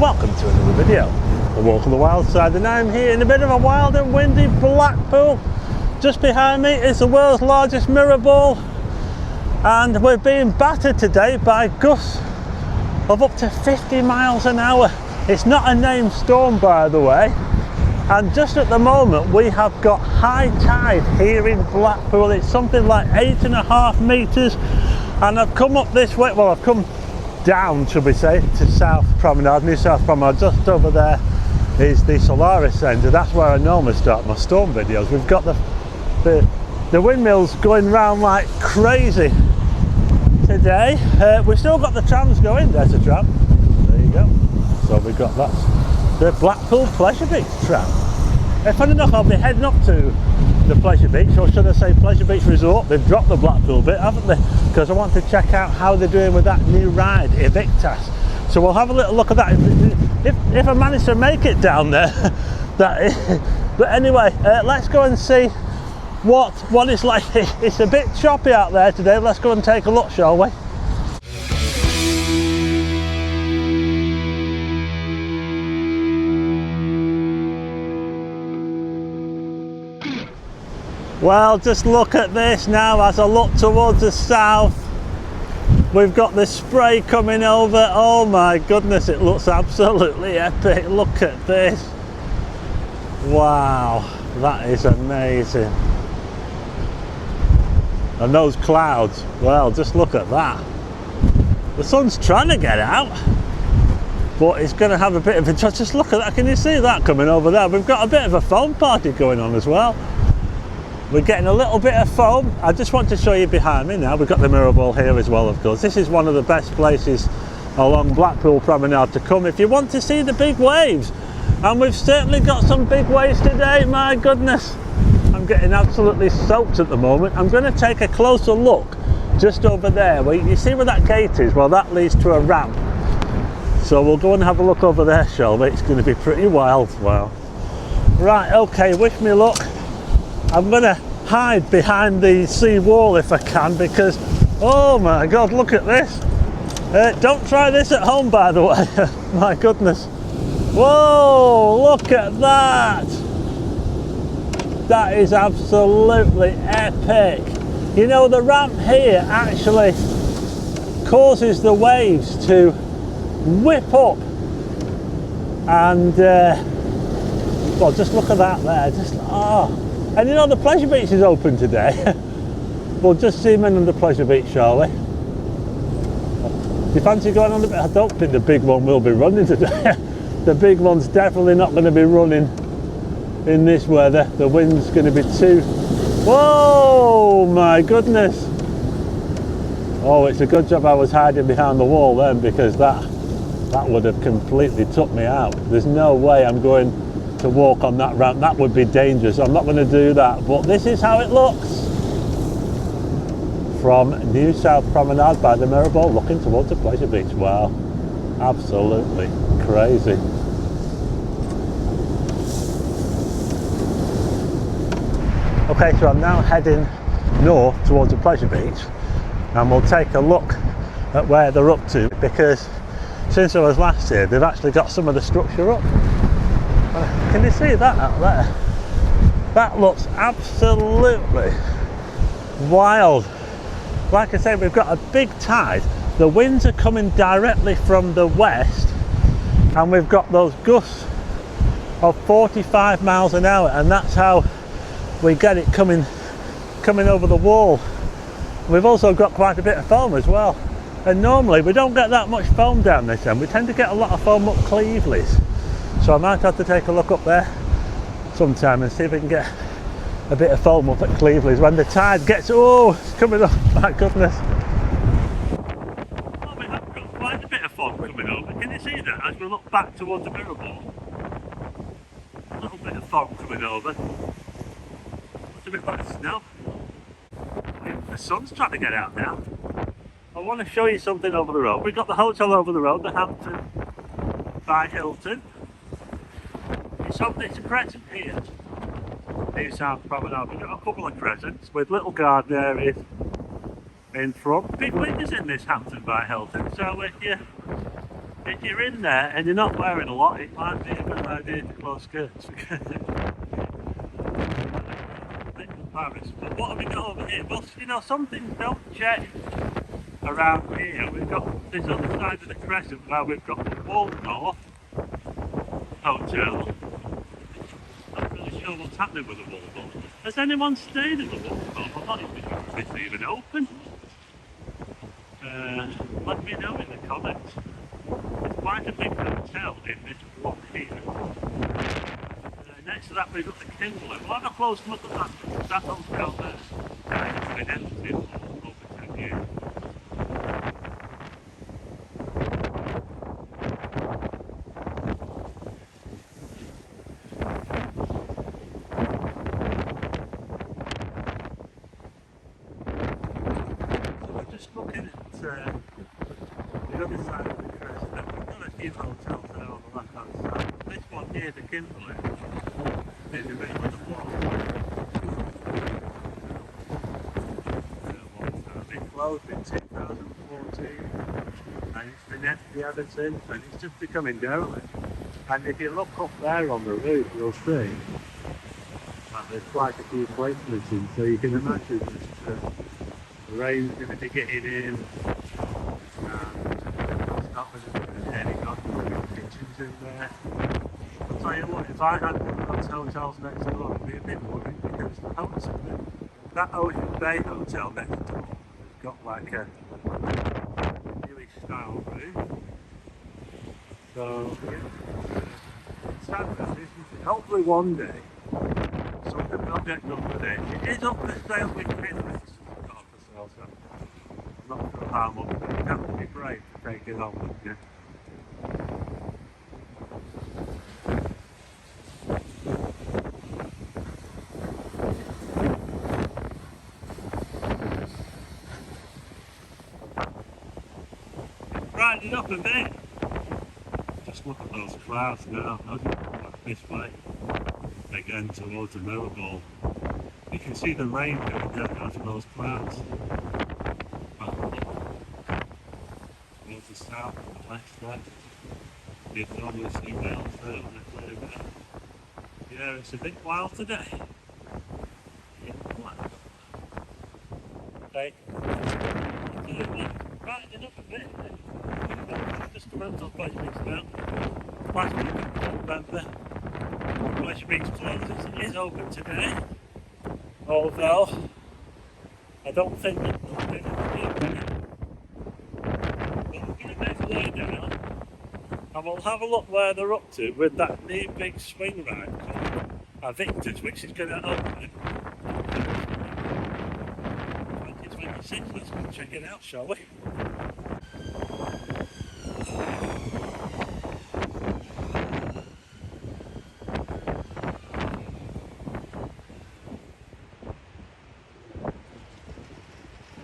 welcome to another video. A walk on the wild side, and I'm here in a bit of a wild and windy Blackpool. Just behind me is the world's largest mirror ball, and we're being battered today by gusts of up to 50 miles an hour. It's not a named storm, by the way, and just at the moment we have got high tide here in Blackpool. It's something like 8.5 meters, and I've come up this way, well, I've come down, should we say, to South Promenade, New South Promenade. Just over there is the Solaris Centre. That's where I normally start my storm videos. We've got the windmills going round like crazy today. We've still got the trams going. There's a tram. There you go. So we've got the Blackpool Pleasure Beach tram. Funny enough, I'll be heading up to the Pleasure Beach, or should I say Pleasure Beach Resort. They've dropped the Blackpool bit, haven't they? Because I want to check out how they're doing with that new ride, Evictus. So we'll have a little look at that if I manage to make it down there. That is. But anyway, let's go and see what it's like. It's a bit choppy out there today. Let's go and take a look, shall we? Well, just look at this now as I look towards the south. We've got the spray coming over. Oh my goodness, it looks absolutely epic. Look at this. Wow, that is amazing. And those clouds, well, just look at that. The sun's trying to get out, but it's going to have a bit of a, just look at that. Can you see that coming over there? We've got a bit of a foam party going on as well. We're getting a little bit of foam. I just want to show you behind me now. We've got the mirror ball here as well, of course. This is one of the best places along Blackpool Promenade to come if you want to see the big waves. And we've certainly got some big waves today, my goodness. I'm getting absolutely soaked at the moment. I'm going to take a closer look just over there. Well, you see where that gate is? Well, that leads to a ramp. So we'll go and have a look over there, shall we? It's going to be pretty wild. Wow. Right, okay, wish me luck. I'm going to hide behind the sea wall if I can, because, oh my God, look at this. Don't try this at home, by the way. My goodness. Whoa, look at that. That is absolutely epic. You know, the ramp here actually causes the waves to whip up. And, well, just look at that there. Just, oh. And you know, the Pleasure Beach is open today. We'll just zoom in on the Pleasure Beach, shall we? Do you fancy going on the beach? I don't think the big one will be running today. The big one's definitely not going to be running in this weather. The wind's going to be too... Whoa, my goodness. Oh, it's a good job I was hiding behind the wall then, because that would have completely took me out. There's no way I'm going to walk on that ramp. That would be dangerous. I'm not going to do that, but this is how it looks from New South Promenade by the mirror ball, looking towards the Pleasure Beach. Wow, absolutely crazy. Okay, so I'm now heading north towards the Pleasure Beach, and we'll take a look at where they're up to, because since I was last here they've actually got some of the structure up. Can you see that out there? That looks absolutely wild. Like I say, we've got a big tide. The winds are coming directly from the west, and we've got those gusts of 45 miles an hour, and that's how we get it coming over the wall. We've also got quite a bit of foam as well. And normally we don't get that much foam down this end. We tend to get a lot of foam up Cleveley's. So I might have to take a look up there sometime and see if we can get a bit of foam up at Cleveley's when the tide gets, oh, it's coming up, my goodness. Oh, we have got quite a bit of foam coming over. Can you see that as we look back towards the mirror ball? A little bit of foam coming over. It's a bit like snow. The sun's trying to get out now. I want to show you something over the road. We've got the hotel over the road, the Hampton by Hilton. It's a crescent here, New South Promenade. We've got a couple of crescents with little garden areas in front. Big windows in this Hampton by Hilton, so it's you're in there and you're not wearing a lot, it might be a good idea to close skirts. But what have we got over here? Well, you know, some things don't change around here. We've got this other side of the crescent where we've got the Waldorf Hotel. Not really sure what's happening with the Waldorf. Has anyone stayed at the Waldorf? I'm not even sure if it's even open. Let me know in the comments. It's quite a big hotel in this block here. Next to that we've got the Kindle. We'll have a close look at that. That hotel there has been empty for over 10 years. So we're just looking at the other side of the crest. We've got a few hotels there on the left hand side. This one here, the Kindle. Maybe a bit of the wall. It's been closed in 2014 and it's been empty ever since, and it's just becoming derelict. And if you look up there on the roof, you'll see that there's quite a few placements in, so you can imagine that the rain's going to be getting in, and it's not going to be any good kitchens in there. I'll tell you what, if I had one of those hotels next door, I'd be a bit worried, because the hotel, that Ocean Bay Hotel next door has got like a Jewish style roof. So, yeah, it's sad that, isn't it? Hopefully one day something will get done with it. It is up for sale with Christmas. It's not up for sale, so I'm not sure how much, but you have to be brave to take it on with you. Brighten up a bit. Just look at those clouds now. As you come back this way, again towards the mirror ball, you can see the rain going down out of those clouds. Towards the south and the west there. You can normally see whales there on the clear bit. Yeah, it's a bit wild today. Okay. Brighten up a bit. Just come out of Pleasure Beach now. Last week in November, Pleasure Beach closes. It is open today, although I don't think that they'll be able to do it. But we're going to make a way down, and we'll have a look where they're up to with that new big swing ride called Victor's, which is going to open 2026. Let's go check it out, shall we?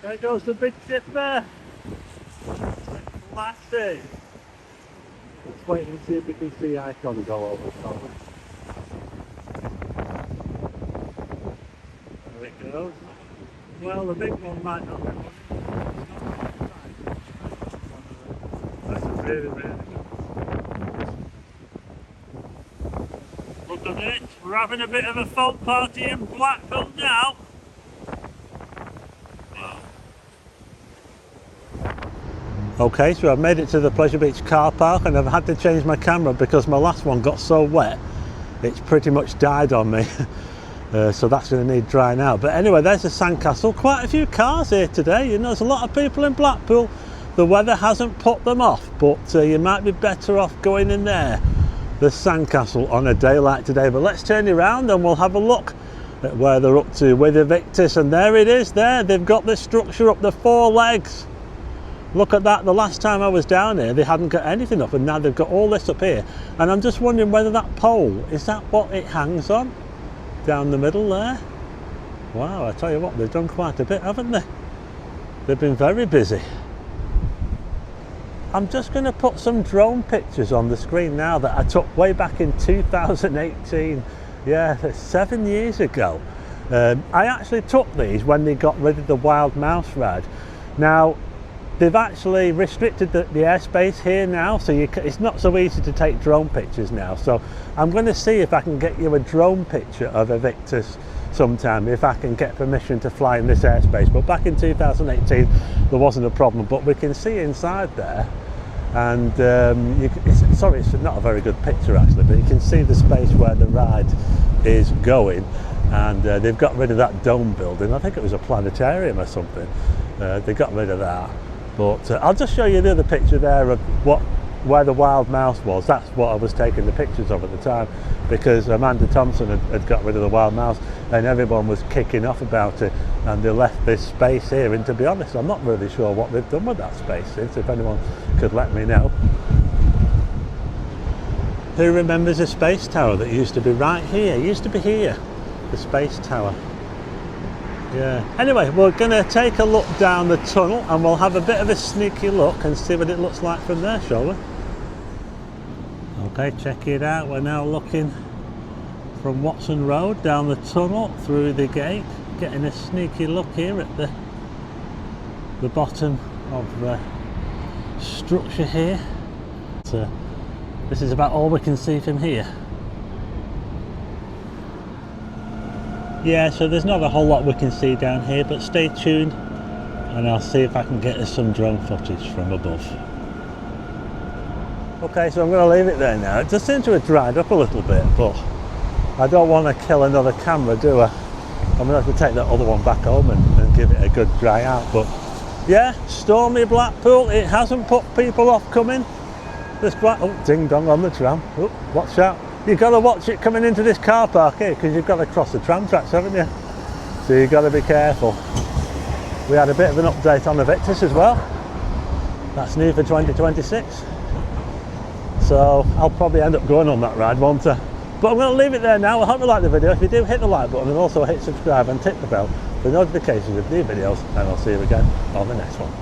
There goes the Big Dipper. Classy. Let's wait and see if we can see the icon go over top. There it goes. Well, the big one might not be one. That's really, really good. Look at it. We're having a bit of a folk party in Blackpool now. Okay, so I've made it to the Pleasure Beach car park, and I've had to change my camera because my last one got so wet it's pretty much died on me. So that's going to need drying out. But anyway, there's the sandcastle. Quite a few cars here today. You know, there's a lot of people in Blackpool. The weather hasn't put them off, but you might be better off going in there, the sandcastle, on a day like today. But let's turn you around and we'll have a look at where they're up to with the Victus. And there it is there. They've got the structure up, the 4 legs. Look at that. The last time I was down here, they hadn't got anything up, and now they've got all this up here. And I'm just wondering whether that pole, is that what it hangs on? Down the middle there? Wow, I tell you what, they've done quite a bit, haven't they? They've been very busy. I'm just going to put some drone pictures on the screen now that I took way back in 2018. Yeah, that's 7 years ago. I actually took these when they got rid of the wild mouse ride. Now, they've actually restricted the airspace here now, so it's not so easy to take drone pictures now. So I'm going to see if I can get you a drone picture of Invictus sometime, if I can get permission to fly in this airspace. But back in 2018 there wasn't a problem, but we can see inside there, and sorry, it's not a very good picture actually, but you can see the space where the ride is going, and they've got rid of that dome building. I think it was a planetarium or something. They got rid of that, but I'll just show you the other picture there of where the wild mouse was. That's what I was taking the pictures of at the time, because Amanda Thompson had got rid of the wild mouse and everyone was kicking off about it, and they left this space here. And to be honest, I'm not really sure what they've done with that space since. If anyone could let me know. Who remembers a space tower that used to be right here? It used to be here, the space tower. Yeah. Anyway, we're going to take a look down the tunnel and we'll have a bit of a sneaky look and see what it looks like from there, shall we? Okay, check it out. We're now looking from Watson Road down the tunnel through the gate, getting a sneaky look here at the bottom of the structure here. So this is about all we can see from here. Yeah, so there's not a whole lot we can see down here, but stay tuned and I'll see if I can get us some drone footage from above. Okay, so I'm going to leave it there now. It does seem to have dried up a little bit, but I don't want to kill another camera, do I? I'm going to have to take that other one back home and give it a good dry out. But yeah, stormy Blackpool. It hasn't put people off coming. There's quite, oh, ding dong on the tram. Oh, watch out. You've got to watch it coming into this car park here, because you've got to cross the tram tracks, haven't you? So you've got to be careful. We had a bit of an update on the Invictus as well. That's new for 2026. So I'll probably end up going on that ride, won't I? But I'm going to leave it there now. I hope you like the video. If you do, hit the like button and also hit subscribe and tick the bell for notifications of new videos, and I'll see you again on the next one.